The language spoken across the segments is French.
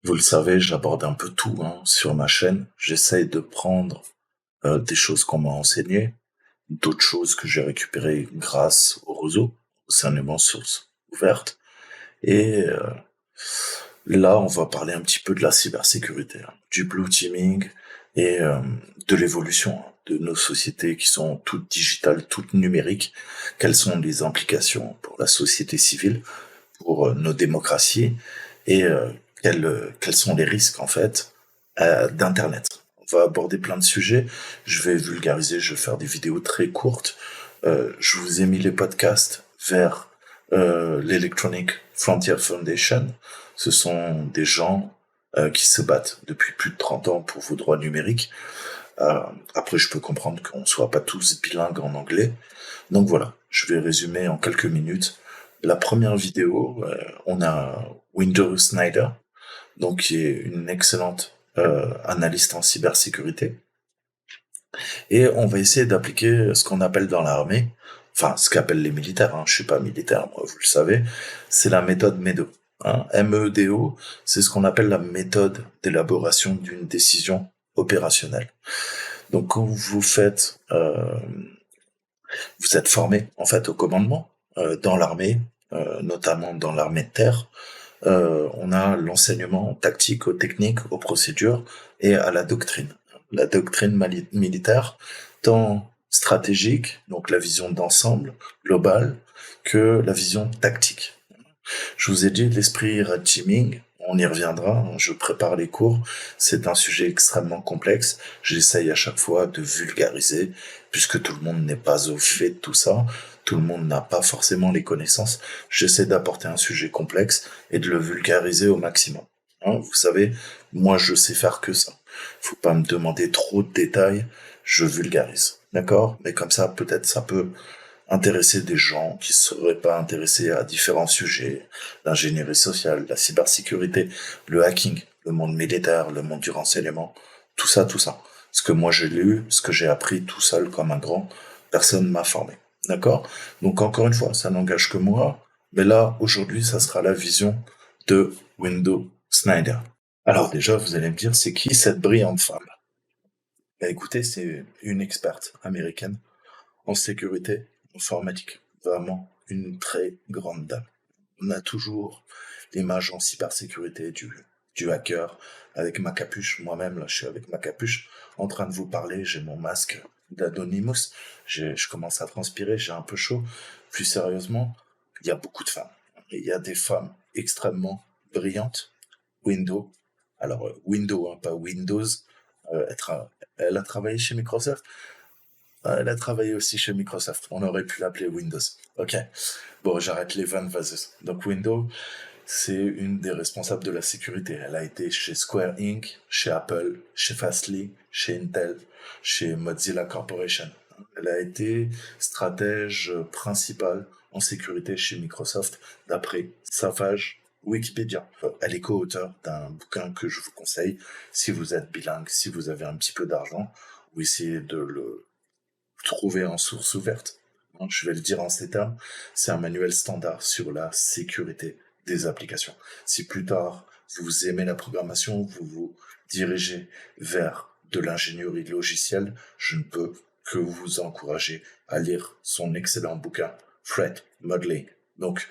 Vous le savez, j'aborde un peu tout sur ma chaîne. J'essaye de prendre des choses qu'on m'a enseignées, d'autres choses que j'ai récupérées grâce au réseau, au sein de mon source ouverte. Et là, on va parler un petit peu de la cybersécurité, du blue teaming et de l'évolution de nos sociétés qui sont toutes digitales, toutes numériques. Quelles sont les implications pour la société civile, pour nos démocraties et quels sont les risques en fait d'Internet. On va aborder plein de sujets. Je vais vulgariser, je vais faire des vidéos très courtes. Je vous ai mis les podcasts vers l'Electronic Frontier Foundation. Ce sont des gens qui se battent depuis plus de 30 ans pour vos droits numériques. Euh, Après, je peux comprendre qu'on ne soit pas tous bilingues en anglais. Donc voilà, je vais résumer en quelques minutes. La première vidéo, on a Windows Snyder, donc qui est une excellente analyste en cybersécurité. Et on va essayer d'appliquer ce qu'on appelle dans l'armée, enfin ce qu'appellent les militaires, je suis pas militaire, moi, vous le savez, c'est la méthode MEDO. MEDO, c'est ce qu'on appelle la méthode d'élaboration d'une décision opérationnelle. Donc quand vous êtes formé en fait au commandement dans l'armée, notamment dans l'armée de terre. On a l'enseignement tactique, aux techniques, aux procédures et à la doctrine. La doctrine militaire, tant stratégique, donc la vision d'ensemble globale, que la vision tactique. Je vous ai dit l'esprit red teaming, on y reviendra, je prépare les cours, c'est un sujet extrêmement complexe, j'essaye à chaque fois de vulgariser, puisque tout le monde n'est pas au fait de tout ça, tout le monde n'a pas forcément les connaissances, j'essaie d'apporter un sujet complexe et de le vulgariser au maximum. Vous savez, moi je sais faire que ça. Faut pas me demander trop de détails, je vulgarise. D'accord? Mais comme ça, peut-être ça peut intéresser des gens qui ne seraient pas intéressés à différents sujets, l'ingénierie sociale, la cybersécurité, le hacking, le monde militaire, le monde du renseignement, tout ça, tout ça. Ce que moi j'ai lu, ce que j'ai appris tout seul comme un grand, personne m'a formé. D'accord? Donc encore une fois, ça n'engage que moi, mais là, aujourd'hui, ça sera la vision de Window Snyder. Alors déjà, vous allez me dire, c'est qui cette brillante femme? Bah, écoutez, c'est une experte américaine en sécurité informatique. Vraiment une très grande dame. On a toujours l'image en cybersécurité du hacker avec ma capuche. Moi-même, là, je suis avec ma capuche en train de vous parler. J'ai mon masque d'Anonymous. Je commence à transpirer, j'ai un peu chaud. Plus sérieusement, il y a beaucoup de femmes. Il y a des femmes extrêmement brillantes. Windows. Alors, Windows, pas Windows. Elle a travaillé chez Microsoft. Elle a travaillé aussi chez Microsoft. On aurait pu l'appeler Windows. Ok. Bon, j'arrête les vannes vaseuses. Donc Windows, c'est une des responsables de la sécurité. Elle a été chez Square Inc., chez Apple, chez Fastly, chez Intel, chez Mozilla Corporation. Elle a été stratège principale en sécurité chez Microsoft, d'après sa page Wikipédia. Elle est co-auteure d'un bouquin que je vous conseille si vous êtes bilingue, si vous avez un petit peu d'argent, ou essayez de le trouver en source ouverte. Je vais le dire en ces termes, c'est un manuel standard sur la sécurité des applications. Si plus tard vous aimez la programmation, vous vous dirigez vers de l'ingénierie logicielle, je ne peux que vous encourager à lire son excellent bouquin Threat Modeling, donc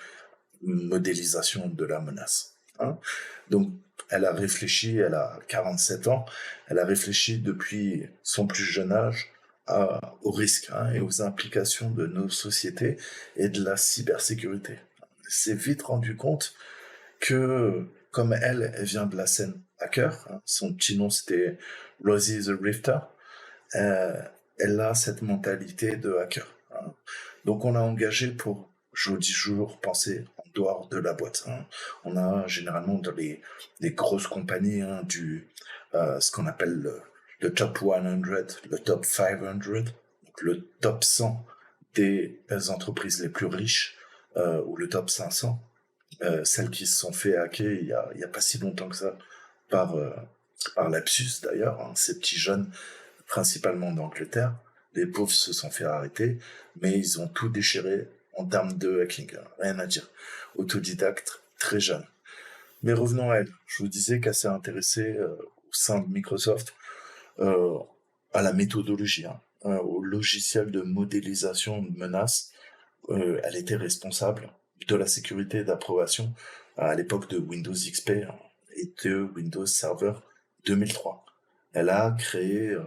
modélisation de la menace. Donc elle a réfléchi, elle a 47 ans, elle a réfléchi depuis son plus jeune âge aux risques et aux implications de nos sociétés et de la cybersécurité. Elle s'est vite rendu compte que, comme elle vient de la scène hacker, son petit nom c'était Rosie the Rifter, euh, elle a cette mentalité de hacker. Donc on l'a engagée pour, je vous dis toujours, penser en dehors de la boîte. On a généralement dans les grosses compagnies ce qu'on appelle le top 100, le top 500, donc le top 100 des entreprises les plus riches, ou le top 500, celles qui se sont fait hacker il y a pas si longtemps que ça, par, euh, par lapsus d'ailleurs, ces petits jeunes, principalement d'Angleterre. Les pauvres se sont fait arrêter, mais ils ont tout déchiré en termes de hacking, rien à dire. Autodidacte, très jeune. Mais revenons à elle. Je vous disais qu'elle s'est intéressée au sein de Microsoft euh, à la méthodologie, au logiciel de modélisation de menaces. Elle était responsable de la sécurité et d'approbation à l'époque de Windows XP et de Windows Server 2003. Elle a créé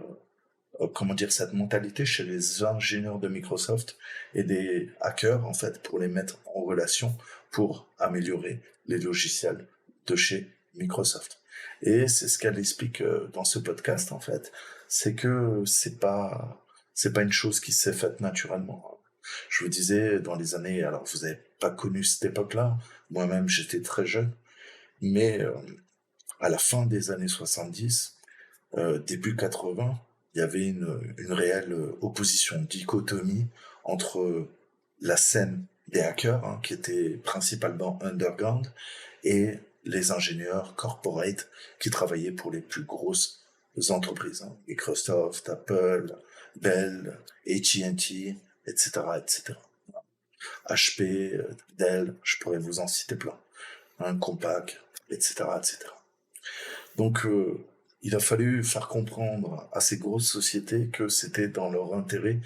comment dire, cette mentalité chez les ingénieurs de Microsoft et des hackers, en fait, pour les mettre en relation pour améliorer les logiciels de chez Microsoft. Et c'est ce qu'elle explique dans ce podcast, en fait. C'est que c'est pas une chose qui s'est faite naturellement. Je vous disais, dans les années, alors vous avez pas connu cette époque-là, moi-même j'étais très jeune, mais à la fin des années 70, début 80, il y avait une réelle opposition, dichotomie entre la scène des hackers, qui était principalement underground, et les ingénieurs corporate qui travaillaient pour les plus grosses entreprises, Microsoft, Apple, Bell, AT&T, etc., etc. HP, Dell, je pourrais vous en citer plein, Compaq, etc., etc. Donc, il a fallu faire comprendre à ces grosses sociétés que c'était dans leur intérêt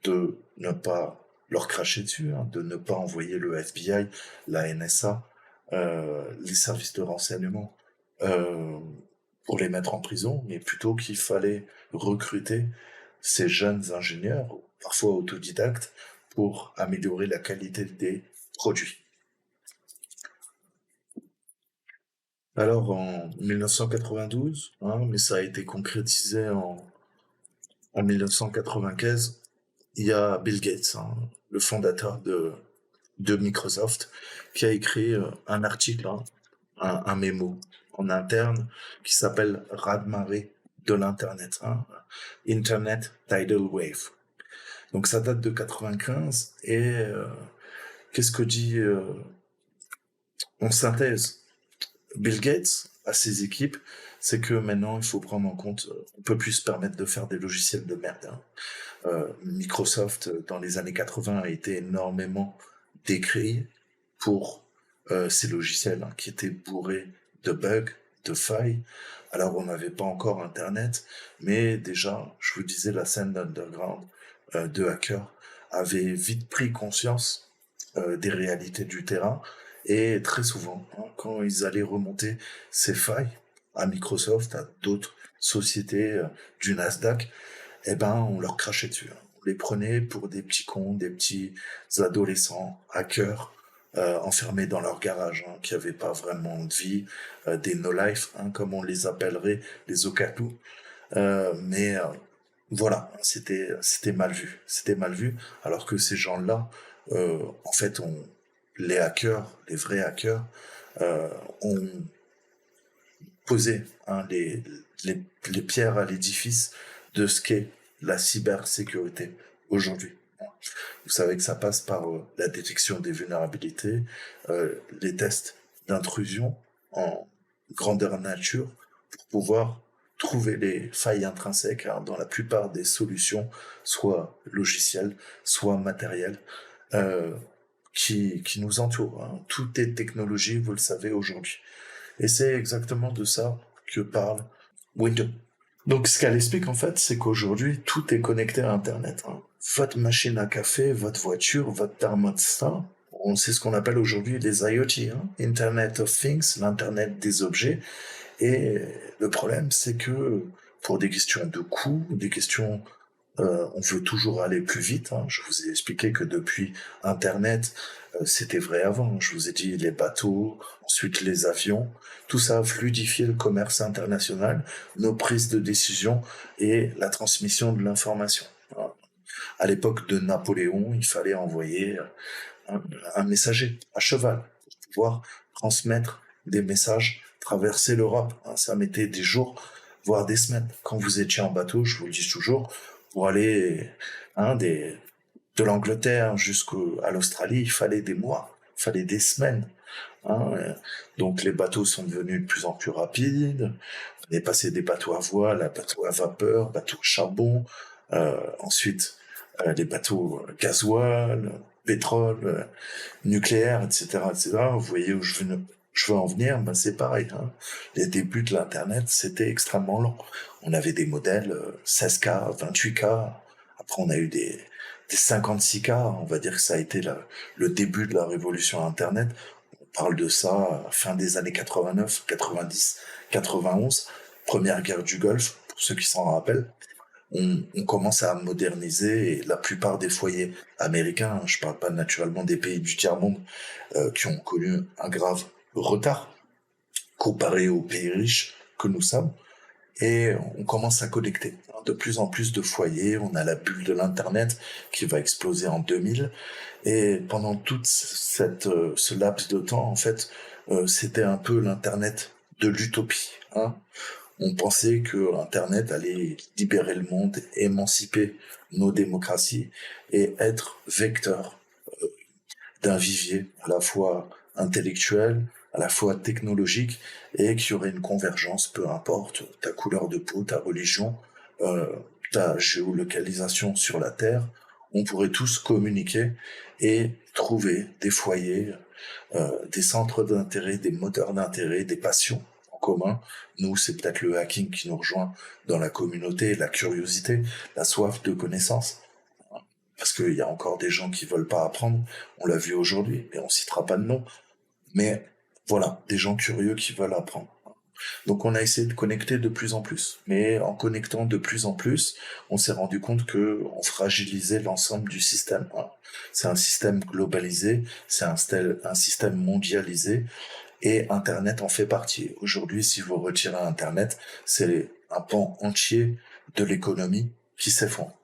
de ne pas leur cracher dessus, de ne pas envoyer le FBI, la NSA, les services de renseignement euh, pour les mettre en prison, mais plutôt qu'il fallait recruter ces jeunes ingénieurs, parfois autodidactes, pour améliorer la qualité des produits. Alors en 1992, mais ça a été concrétisé en 1995, il y a Bill Gates, le fondateur de Microsoft, qui a écrit un article, un mémo en interne qui s'appelle Raz-de-marée de l'Internet, Internet Tidal Wave. Donc ça date de 95 et qu'est-ce que dit en synthèse Bill Gates à ses équipes, c'est que maintenant il faut prendre en compte, on peut plus se permettre de faire des logiciels de merde. Microsoft dans les années 80 a été énormément décrié pour ces logiciels qui étaient bourrés de bugs, de failles. Alors on n'avait pas encore Internet, mais déjà, je vous disais, la scène d'underground de hackers avait vite pris conscience des réalités du terrain et très souvent, quand ils allaient remonter ces failles à Microsoft, à d'autres sociétés du Nasdaq, eh ben, on leur crachait dessus. On les prenait pour des petits cons, des petits adolescents, hackers, enfermés dans leur garage, qui n'avaient pas vraiment de vie, des no-life, comme on les appellerait, les otaku. Mais voilà, c'était mal vu. C'était mal vu, alors que ces gens-là, en fait, les hackers, les vrais hackers, ont posé les pierres à l'édifice de ce qu'est la cybersécurité aujourd'hui. Vous savez que ça passe par la détection des vulnérabilités, les tests d'intrusion en grandeur nature pour pouvoir trouver les failles intrinsèques dans la plupart des solutions, soit logicielles, soit matérielles, euh, qui nous entourent. Tout est technologie, vous le savez aujourd'hui. Et c'est exactement de ça que parle Windows. Donc ce qu'elle explique en fait, c'est qu'aujourd'hui, tout est connecté à Internet. Votre machine à café, votre voiture, votre thermostat, on sait ce qu'on appelle aujourd'hui les IoT, Internet of Things, l'Internet des objets. Et le problème, c'est que pour des questions de coût, des questions on veut toujours aller plus vite. Je vous ai expliqué que depuis Internet, c'était vrai avant. Je vous ai dit les bateaux, ensuite les avions. Tout ça a fluidifié le commerce international, nos prises de décision et la transmission de l'information. À l'époque de Napoléon, il fallait envoyer un messager à cheval pour pouvoir transmettre des messages, traverser l'Europe. Ça mettait des jours, voire des semaines. Quand vous étiez en bateau, je vous le dis toujours, pour aller de l'Angleterre jusqu'à l'Australie, il fallait des mois, il fallait des semaines. Donc les bateaux sont devenus de plus en plus rapides. On est passé des bateaux à voile à bateaux à vapeur, bateaux à charbon, ensuite les bateaux gasoil, pétrole, nucléaire, etc., etc. Vous voyez où je veux je veux en venir, ben c'est pareil, hein. Les débuts de l'internet, c'était extrêmement lent. On avait des modèles 16K, 28K. Après, on a eu des 56K. On va dire que ça a été le début de la révolution internet. On parle de ça fin des années 89, 90, 91, première guerre du Golfe, pour ceux qui s'en rappellent. On commence à moderniser et la plupart des foyers américains, je parle pas naturellement des pays du tiers-monde, qui ont connu un grave retard comparé aux pays riches que nous sommes, et on commence à connecter de plus en plus de foyers. On a la bulle de l'internet qui va exploser en 2000, et pendant ce laps de temps, en fait, c'était un peu l'internet de l'utopie, hein. On pensait que Internet allait libérer le monde, émanciper nos démocraties et être vecteur d'un vivier à la fois intellectuel, à la fois technologique, et qu'il y aurait une convergence, peu importe ta couleur de peau, ta religion, euh, ta géolocalisation sur la Terre, on pourrait tous communiquer et trouver des foyers, des centres d'intérêt, des moteurs d'intérêt, des passions en commun. Nous, c'est peut-être le hacking qui nous rejoint dans la communauté, la curiosité, la soif de connaissance. Parce qu'il y a encore des gens qui veulent pas apprendre. On l'a vu aujourd'hui, et on citera pas de nom. Mais voilà, des gens curieux qui veulent apprendre. Donc on a essayé de connecter de plus en plus. Mais en connectant de plus en plus, on s'est rendu compte que on fragilisait l'ensemble du système. C'est un système globalisé, c'est un système mondialisé, et Internet en fait partie. Aujourd'hui, si vous retirez Internet, c'est un pan entier de l'économie qui s'effondre.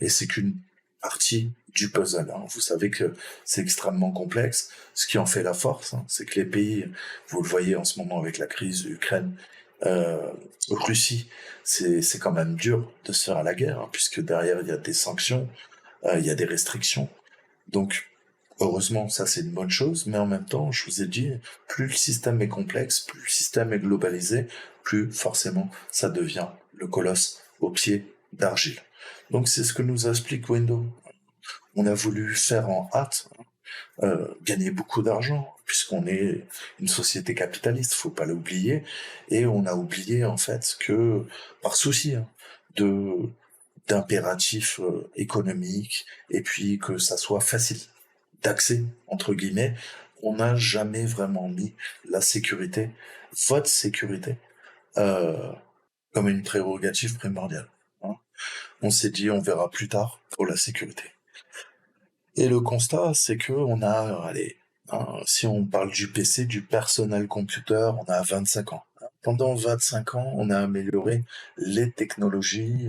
Et c'est qu'une partie du puzzle, hein. Vous savez que c'est extrêmement complexe. Ce qui en fait la force, hein, c'est que les pays, vous le voyez en ce moment avec la crise Ukraine, euh, Russie, c'est quand même dur de se faire à la guerre, hein, puisque derrière il y a des sanctions, il y a des restrictions. Donc heureusement, ça c'est une bonne chose, mais en même temps, je vous ai dit, plus le système est complexe, plus le système est globalisé, plus forcément ça devient le colosse au pied d'argile. Donc c'est ce que nous explique Windows. On a voulu faire en hâte, gagner beaucoup d'argent, puisqu'on est une société capitaliste, faut pas l'oublier, et on a oublié en fait que par souci, hein, de d'impératifs économiques, et puis que ça soit facile d'accès, entre guillemets, on n'a jamais vraiment mis la sécurité, votre sécurité, euh, comme une prérogative primordiale, hein. On s'est dit on verra plus tard pour la sécurité. Et le constat, c'est que on a, allez, hein, si on parle du PC, du personnel computer, on a 25 ans. Pendant 25 ans, on a amélioré les technologies,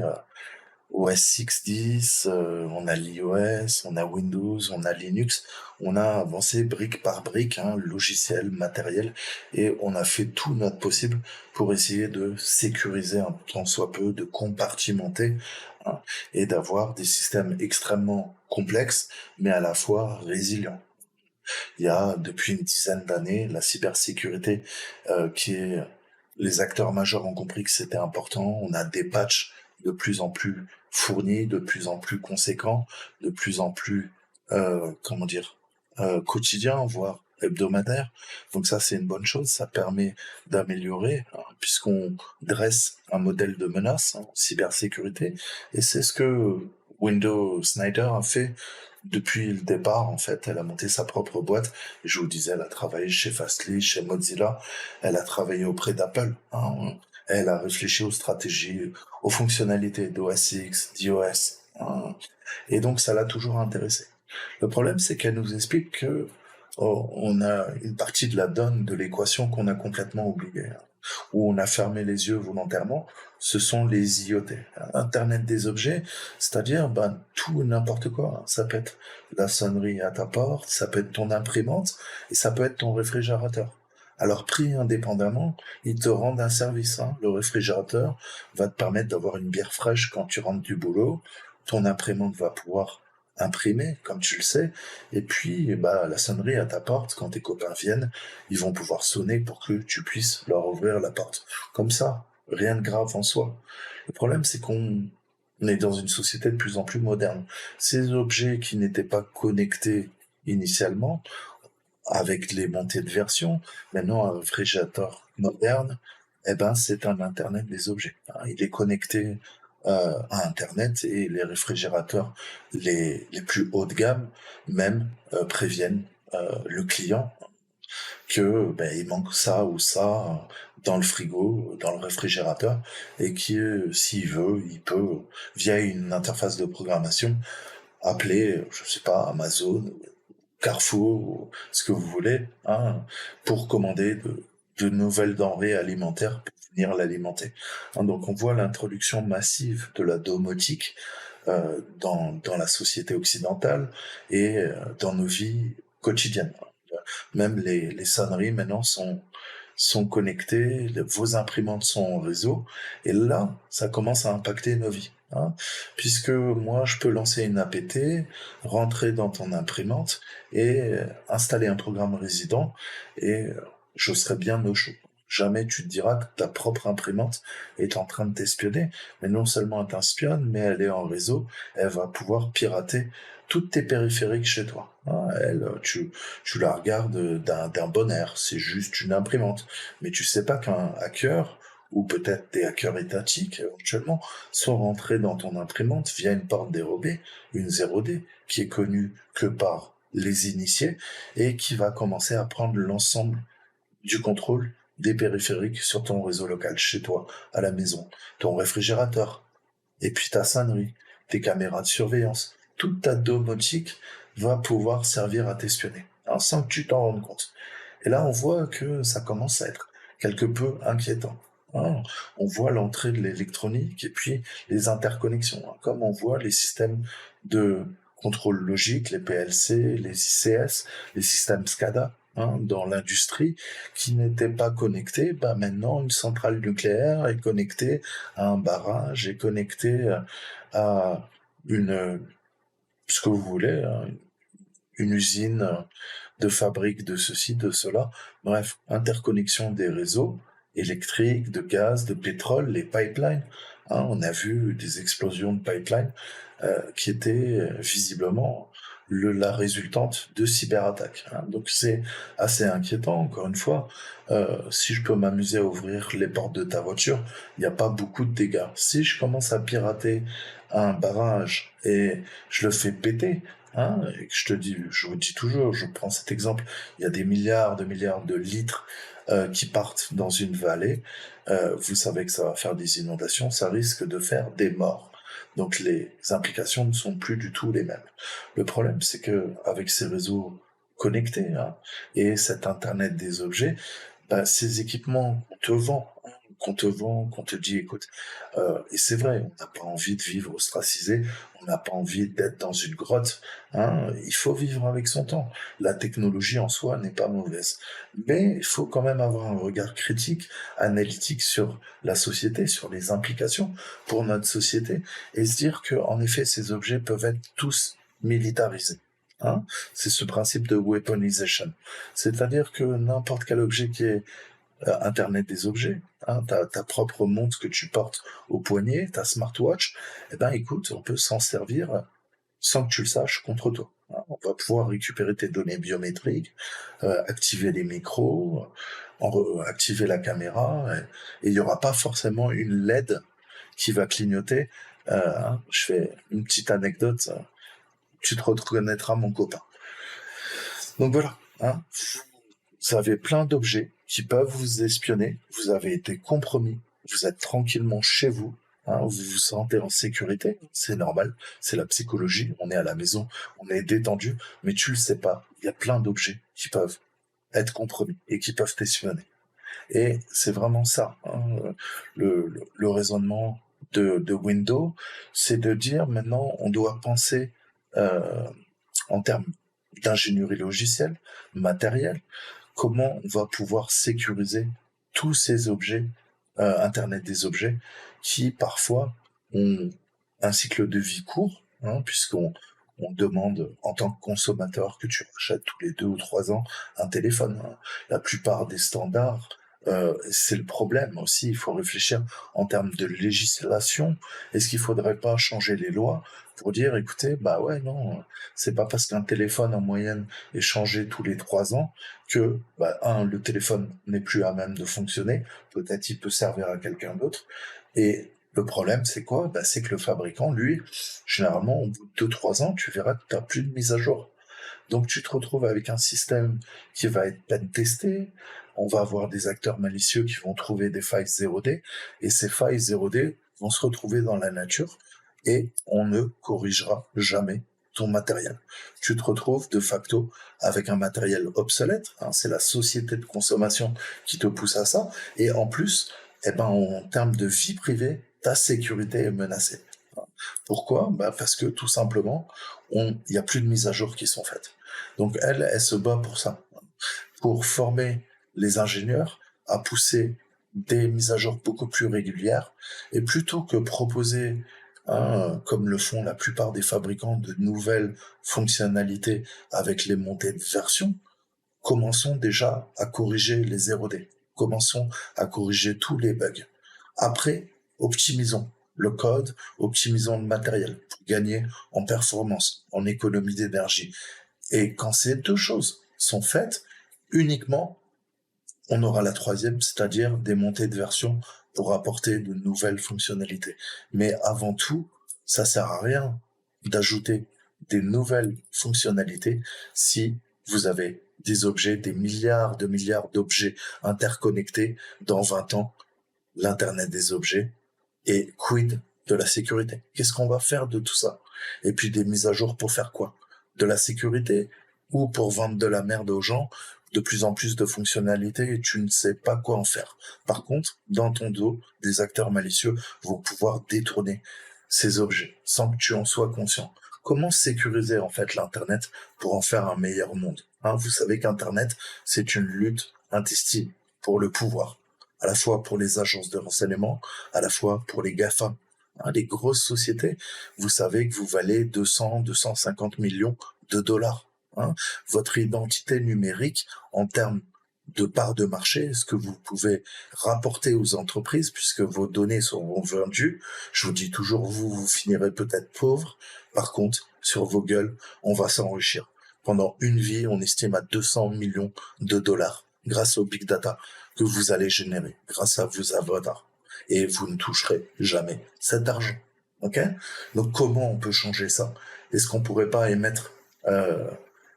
OS X10, on a l'iOS, on a Windows, on a Linux, on a avancé brique par brique, hein, logiciel, matériel, et on a fait tout notre possible pour essayer de sécuriser un tant soit peu, de compartimenter, hein, et d'avoir des systèmes extrêmement complexes, mais à la fois résilients. Il y a depuis une dizaine d'années la cybersécurité qui est les acteurs majeurs ont compris que c'était important. On a des patchs de plus en plus fournis, de plus en plus conséquents, de plus en plus comment dire quotidiens, voire hebdomadaires. Donc ça c'est une bonne chose, ça permet d'améliorer, hein, puisqu'on dresse un modèle de menace, hein, en cybersécurité, et c'est ce que Windows Snyder a fait depuis le départ. En fait, elle a monté sa propre boîte. Je vous disais, elle a travaillé chez Fastly, chez Mozilla. Elle a travaillé auprès d'Apple, hein. Elle a réfléchi aux stratégies, aux fonctionnalités d'OS X, d'iOS, hein. Et donc, ça l'a toujours intéressé. Le problème, c'est qu'elle nous explique que on a une partie de la donne de l'équation qu'on a complètement oubliée, hein, où on a fermé les yeux volontairement. Ce sont les IoT, Internet des objets, c'est-à-dire tout et n'importe quoi, hein. Ça peut être la sonnerie à ta porte, ça peut être ton imprimante, et ça peut être ton réfrigérateur. Alors pris indépendamment, ils te rendent un service, hein. Le réfrigérateur va te permettre d'avoir une bière fraîche quand tu rentres du boulot. Ton imprimante va pouvoir imprimer, comme tu le sais. Et puis, la sonnerie à ta porte, quand tes copains viennent, ils vont pouvoir sonner pour que tu puisses leur ouvrir la porte. Comme ça, rien de grave en soi. Le problème, c'est qu'on est dans une société de plus en plus moderne. Ces objets qui n'étaient pas connectés initialement, avec les montées de version, maintenant un réfrigérateur moderne, eh ben c'est un Internet des objets, hein. Il est connecté à Internet et les réfrigérateurs les plus haut de gamme même préviennent le client que il manque ça ou ça dans le frigo, dans le réfrigérateur, et que s'il veut, il peut via une interface de programmation appeler, je sais pas, Amazon, Carrefour, ou ce que vous voulez, hein, pour commander de nouvelles denrées alimentaires pour venir l'alimenter. Hein, donc on voit l'introduction massive de la domotique dans la société occidentale et dans nos vies quotidiennes. Même les sonneries maintenant sont connectées, vos imprimantes sont en réseau, et là, ça commence à impacter nos vies. Hein, puisque moi, je peux lancer une APT, rentrer dans ton imprimante et installer un programme résident, et je serai bien au chaud. Jamais tu te diras que ta propre imprimante est en train de t'espionner, mais non seulement elle t'espionne, mais elle est en réseau, elle va pouvoir pirater toutes tes périphériques chez toi. Hein, elle, tu la regardes d'un bon air, c'est juste une imprimante. Mais tu sais pas qu'un hacker, ou peut-être des hackers étatiques éventuellement, sont rentrés dans ton imprimante via une porte dérobée, une 0D, qui est connue que par les initiés, et qui va commencer à prendre l'ensemble du contrôle des périphériques sur ton réseau local, chez toi, à la maison, ton réfrigérateur, et puis ta sonnerie, tes caméras de surveillance, toute ta domotique va pouvoir servir à t'espionner, hein, sans que tu t'en rendes compte. Et là, on voit que ça commence à être quelque peu inquiétant. Hein. On voit l'entrée de l'électronique et puis les interconnexions, hein, comme on voit les systèmes de contrôle logique, les PLC, les ICS, les systèmes SCADA, hein, dans l'industrie, qui n'étaient pas connectés. Bah maintenant, une centrale nucléaire est connectée à un barrage, est connectée à une, ce que vous voulez, hein, une usine de fabrique de ceci, de cela. Bref, interconnexion des réseaux électriques, de gaz, de pétrole, les pipelines. Hein, on a vu des explosions de pipelines qui étaient visiblement la résultante de cyberattaques. Hein. Donc c'est assez inquiétant, encore une fois. Si je peux m'amuser à ouvrir les portes de ta voiture, il n'y a pas beaucoup de dégâts. Si je commence à pirater un barrage et je le fais péter, hein, et que je vous dis toujours, je prends cet exemple, il y a des milliards de litres qui partent dans une vallée, vous savez que ça va faire des inondations, ça risque de faire des morts. Donc les implications ne sont plus du tout les mêmes. Le problème, c'est que avec ces réseaux connectés, hein, et cet Internet des objets, bah, ces équipements qu'on te dit, écoute, et c'est vrai, on n'a pas envie de vivre ostracisé, on n'a pas envie d'être dans une grotte, hein, il faut vivre avec son temps. La technologie en soi n'est pas mauvaise, mais il faut quand même avoir un regard critique, analytique sur la société, sur les implications pour notre société, et se dire que, en effet, ces objets peuvent être tous militarisés. Hein, c'est ce principe de weaponization. C'est-à-dire que n'importe quel objet qui est Internet des objets, hein, ta propre montre que tu portes au poignet, ta smartwatch, eh ben écoute, on peut s'en servir sans que tu le saches contre toi. Hein. On va pouvoir récupérer tes données biométriques, activer les micros, activer la caméra, et il n'y aura pas forcément une LED qui va clignoter. Hein, je fais une petite anecdote, tu te reconnaîtras mon copain. Donc voilà, hein, vous avez plein d'objets qui peuvent vous espionner, vous avez été compromis, vous êtes tranquillement chez vous, hein, vous vous sentez en sécurité, c'est normal, c'est la psychologie, on est à la maison, on est détendu, mais tu le sais pas, il y a plein d'objets qui peuvent être compromis et qui peuvent t'espionner. Et c'est vraiment ça, hein, le raisonnement de Windows, c'est de dire maintenant on doit penser en termes d'ingénierie logicielle, matérielle, comment on va pouvoir sécuriser tous ces objets, Internet des objets, qui parfois ont un cycle de vie court, hein, puisqu'on demande en tant que consommateur que tu rachètes tous les 2 ou 3 ans un téléphone. Hein. La plupart des standards C'est le problème aussi, il faut réfléchir en termes de législation. Est-ce qu'il faudrait pas changer les lois pour dire, écoutez, bah ouais, non, c'est pas parce qu'un téléphone en moyenne est changé tous les 3 ans que, bah, le téléphone n'est plus à même de fonctionner. Peut-être il peut servir à quelqu'un d'autre. Et le problème, c'est quoi? Bah, c'est que le fabricant, lui, généralement, au bout de 2-3 ans, tu verras que tu n'as plus de mise à jour. Donc tu te retrouves avec un système qui va être pen testé, on va avoir des acteurs malicieux qui vont trouver des failles 0D, et ces failles 0D vont se retrouver dans la nature, et on ne corrigera jamais ton matériel. Tu te retrouves de facto avec un matériel obsolète, c'est la société de consommation qui te pousse à ça, et en plus, en termes de vie privée, ta sécurité est menacée. Pourquoi? Parce que tout simplement, il n'y a plus de mises à jour qui sont faites. Donc elle se bat pour ça, pour former les ingénieurs à pousser des mises à jour beaucoup plus régulières, et plutôt que proposer, comme le font la plupart des fabricants, de nouvelles fonctionnalités avec les montées de version, commençons déjà à corriger les 0D. Commençons à corriger tous les bugs. Après, optimisons le code, optimisons le matériel pour gagner en performance, en économie d'énergie. Et quand ces deux choses sont faites, uniquement, on aura la troisième, c'est-à-dire des montées de version pour apporter de nouvelles fonctionnalités. Mais avant tout, ça sert à rien d'ajouter des nouvelles fonctionnalités si vous avez des objets, des milliards d'objets interconnectés. Dans 20 ans, l'Internet des objets, et quid de la sécurité? Qu'est-ce qu'on va faire de tout ça? Et puis des mises à jour pour faire quoi? De la sécurité ou pour vendre de la merde aux gens, de plus en plus de fonctionnalités et tu ne sais pas quoi en faire. Par contre, dans ton dos, des acteurs malicieux vont pouvoir détourner ces objets sans que tu en sois conscient. Comment sécuriser en fait l'Internet pour en faire un meilleur monde? Vous savez qu'Internet, c'est une lutte intestine pour le pouvoir, à la fois pour les agences de renseignement, à la fois pour les GAFA, les grosses sociétés. Vous savez que vous valez 200, 250 millions de dollars. Votre identité numérique, en termes de part de marché, ce que vous pouvez rapporter aux entreprises, puisque vos données seront vendues, je vous dis toujours, vous finirez peut-être pauvre. Par contre, sur vos gueules, on va s'enrichir. Pendant une vie, on estime à 200 millions de dollars grâce au big data que vous allez générer, grâce à vos avatars. Et vous ne toucherez jamais cet argent. Ok? Donc comment on peut changer ça? Est-ce qu'on pourrait pas émettre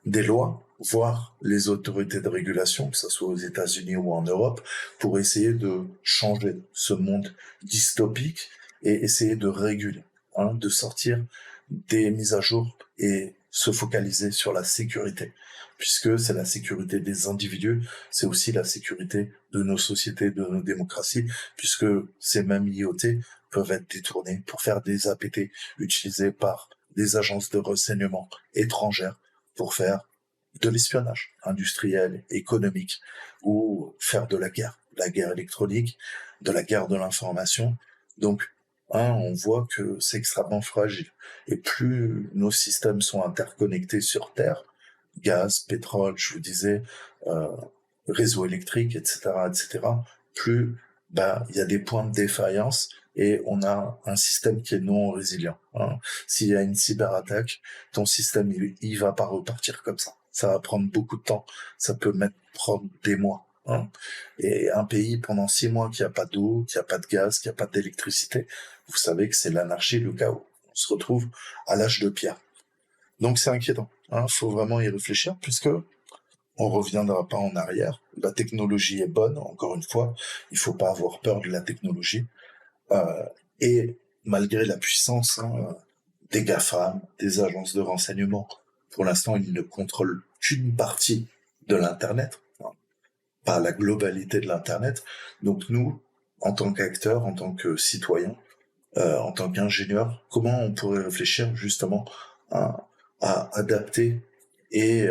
des lois, voire les autorités de régulation, que ce soit aux États-Unis ou en Europe, pour essayer de changer ce monde dystopique et essayer de réguler, de sortir des mises à jour et se focaliser sur la sécurité, puisque c'est la sécurité des individus, c'est aussi la sécurité de nos sociétés, de nos démocraties, puisque ces mêmes IoT peuvent être détournés pour faire des APT utilisés par des agences de renseignement étrangères pour faire de l'espionnage industriel, économique, ou faire de la guerre électronique, de la guerre de l'information. Donc, on voit que c'est extrêmement fragile. Et plus nos systèmes sont interconnectés sur Terre, gaz, pétrole, je vous disais, euh, réseau électrique, etc., plus il y a des points de défaillance et on a un système qui est non résilient. S'il y a une cyberattaque, ton système il va pas repartir comme ça. Ça va prendre beaucoup de temps. Ça peut prendre des mois. Et un pays pendant 6 mois qui a pas d'eau, qui a pas de gaz, qui a pas d'électricité, vous savez que c'est l'anarchie, le chaos. On se retrouve à l'âge de pierre. Donc c'est inquiétant. Faut vraiment y réfléchir puisque on reviendra pas en arrière. La technologie est bonne, encore une fois. Il faut pas avoir peur de la technologie. Et malgré la puissance des GAFAM, des agences de renseignement, pour l'instant, ils ne contrôlent qu'une partie de l'Internet, pas la globalité de l'Internet. Donc nous, en tant qu'acteurs, en tant que citoyens, en tant qu'ingénieurs, comment on pourrait réfléchir justement à adapter et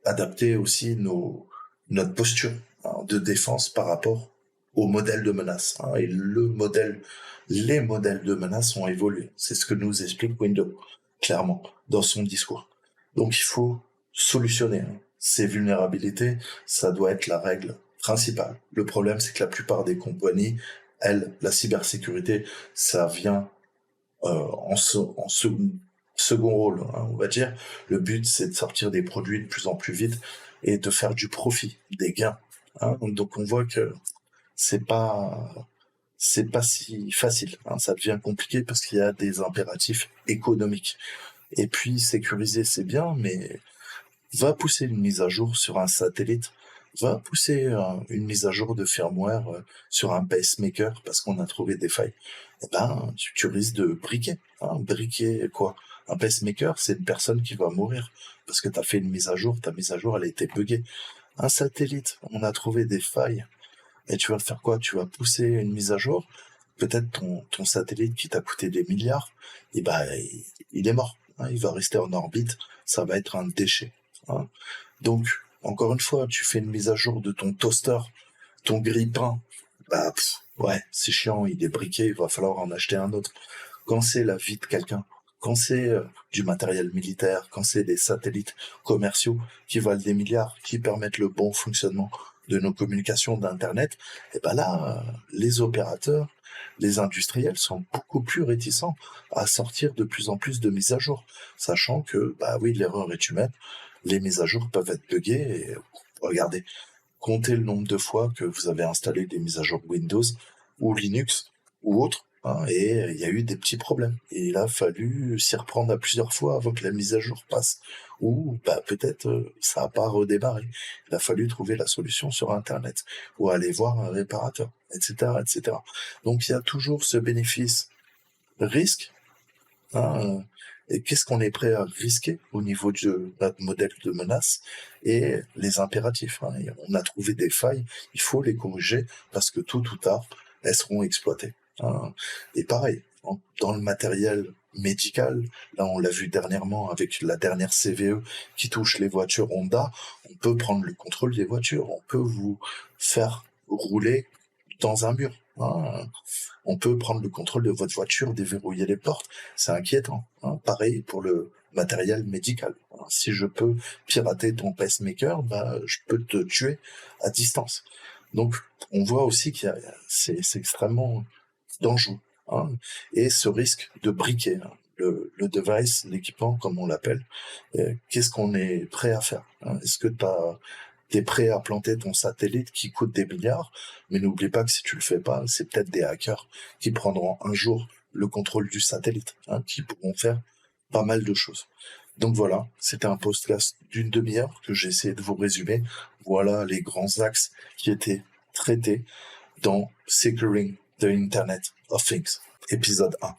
adapter aussi notre posture de défense par rapport au modèle de menace. Et les modèles de menace ont évolué. C'est ce que nous explique Windows, clairement, dans son discours. Donc il faut solutionner ces vulnérabilités, ça doit être la règle principal. Le problème, c'est que la plupart des compagnies, elles, la cybersécurité, ça vient en second rôle, hein, on va dire. Le but, c'est de sortir des produits de plus en plus vite et de faire du profit, des gains. Hein. Donc on voit que c'est pas c'est pas si facile. Hein. Ça devient compliqué parce qu'il y a des impératifs économiques. Et puis sécuriser, c'est bien, mais va pousser une mise à jour sur un satellite, va pousser une mise à jour de firmware sur un pacemaker parce qu'on a trouvé des failles. Eh ben, tu risques de briquer. Hein. Briquer quoi? Un pacemaker, c'est une personne qui va mourir parce que tu as fait une mise à jour, ta mise à jour, elle a été buggée. Un satellite, on a trouvé des failles, et tu vas faire quoi? Tu vas pousser une mise à jour, peut-être ton satellite qui t'a coûté des milliards, et ben, il est mort. Hein. Il va rester en orbite, ça va être un déchet. Hein. Donc, encore une fois, tu fais une mise à jour de ton toaster, ton grille-pain, bah ouais, c'est chiant, il est briqué, il va falloir en acheter un autre. Quand c'est la vie de quelqu'un, quand c'est du matériel militaire, quand c'est des satellites commerciaux qui valent des milliards, qui permettent le bon fonctionnement de nos communications d'Internet, et ben là, les opérateurs, les industriels sont beaucoup plus réticents à sortir de plus en plus de mises à jour, sachant que, bah oui, l'erreur est humaine, les mises à jour peuvent être buggées, et regardez, comptez le nombre de fois que vous avez installé des mises à jour Windows ou Linux ou autre, hein, et il y a eu des petits problèmes. Et il a fallu s'y reprendre à plusieurs fois avant que la mise à jour passe. Ou bah, peut-être ça n'a pas redémarré. Il a fallu trouver la solution sur Internet ou aller voir un réparateur, etc., etc. Donc il y a toujours ce bénéfice risque. Hein, et qu'est-ce qu'on est prêt à risquer au niveau de notre modèle de menace et les impératifs. Hein. Et on a trouvé des failles, il faut les corriger parce que tôt ou tard, elles seront exploitées. Hein. Et pareil, dans le matériel médical, là on l'a vu dernièrement avec la dernière CVE qui touche les voitures Honda, on peut prendre le contrôle des voitures, on peut vous faire rouler dans un mur. Hein. On peut prendre le contrôle de votre voiture, déverrouiller les portes. C'est inquiétant. Hein. Pareil pour le matériel médical. Hein. Si je peux pirater ton pacemaker, bah, je peux te tuer à distance. Donc, on voit aussi qu'il y a, c'est extrêmement dangereux. Hein. Et ce risque de briquer, hein, le device, l'équipement, comme on l'appelle, qu'est-ce qu'on est prêt à faire? Hein. Est-ce que t'es prêt à planter ton satellite qui coûte des milliards, mais n'oublie pas que si tu le fais pas, c'est peut-être des hackers qui prendront un jour le contrôle du satellite, hein, qui pourront faire pas mal de choses. Donc voilà, c'était un podcast d'une demi-heure que j'ai essayé de vous résumer. Voilà les grands axes qui étaient traités dans Securing the Internet of Things, épisode 1.